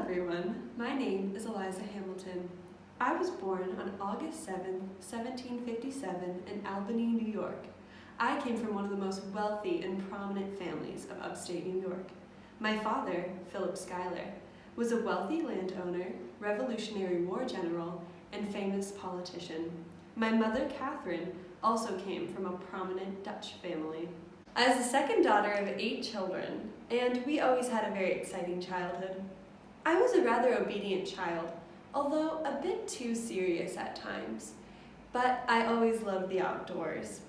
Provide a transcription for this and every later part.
everyone, my name is Eliza Hamilton. I was born on August 7, 1757 in Albany, New York. I came from one of the most wealthy and prominent families of upstate New York. My father, Philip Schuyler, was a wealthy landowner, Revolutionary War general, and famous politician. My mother, Catherine, also came from a prominent Dutch family. I was the second daughter of 8 children, and we always had a very exciting childhood. I was a rather obedient child, although a bit too serious at times, but I always loved the outdoors.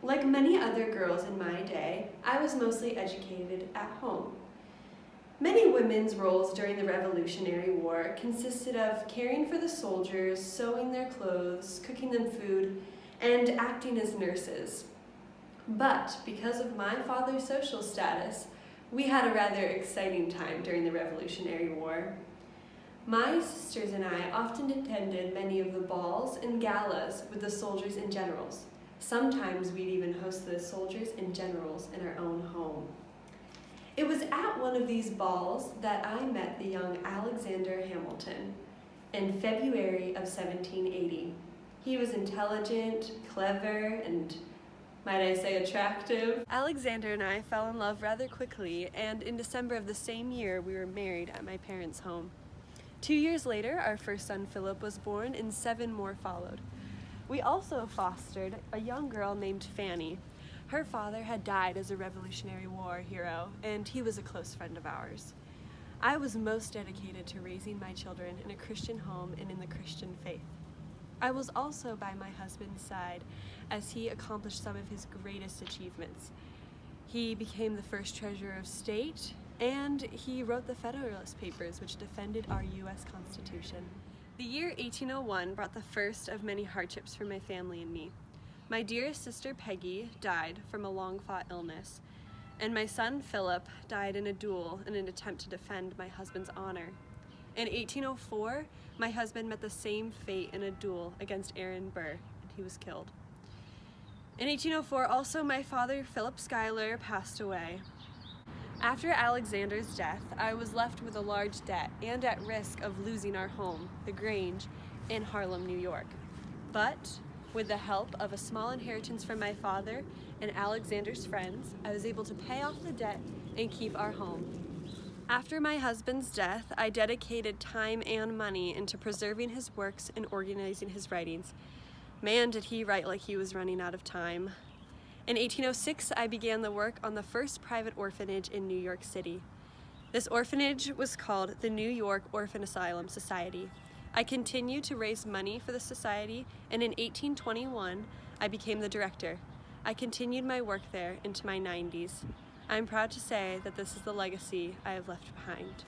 Like many other girls in my day, I was mostly educated at home. Many women's roles during the Revolutionary War consisted of caring for the soldiers, sewing their clothes, cooking them food, and acting as nurses. But because of my father's social status, we had a rather exciting time during the Revolutionary War. My sisters and I often attended many of the balls and galas with the soldiers and generals. Sometimes we'd even host the soldiers and generals in our own home. It was at one of these balls that I met the young Alexander Hamilton in February of 1780. He was intelligent, clever, and might I say attractive. Alexander and I fell in love rather quickly, and in December of the same year we were married at my parents' home. 2 years later, our first son Philip was born, and 7 more followed. We also fostered a young girl named Fanny. Her father had died as a Revolutionary War hero, and he was a close friend of ours. I was most dedicated to raising my children in a Christian home and in the Christian faith. I was also by my husband's side as he accomplished some of his greatest achievements. He became the first Treasurer of State, and he wrote the Federalist Papers, which defended our U.S. Constitution. The year 1801 brought the first of many hardships for my family and me. My dearest sister Peggy died from a long-fought illness, and my son Philip died in a duel in an attempt to defend my husband's honor. In 1804, my husband met the same fate in a duel against Aaron Burr, and he was killed. In 1804, also my father, Philip Schuyler, passed away. After Alexander's death, I was left with a large debt and at risk of losing our home, the Grange, in Harlem, New York. But with the help of a small inheritance from my father and Alexander's friends, I was able to pay off the debt and keep our home. After my husband's death, I dedicated time and money into preserving his works and organizing his writings. Man, did he write like he was running out of time. In 1806, I began the work on the first private orphanage in New York City. This orphanage was called the New York Orphan Asylum Society. I continued to raise money for the society, and in 1821, I became the director. I continued my work there into my 90s. I'm proud to say that this is the legacy I have left behind.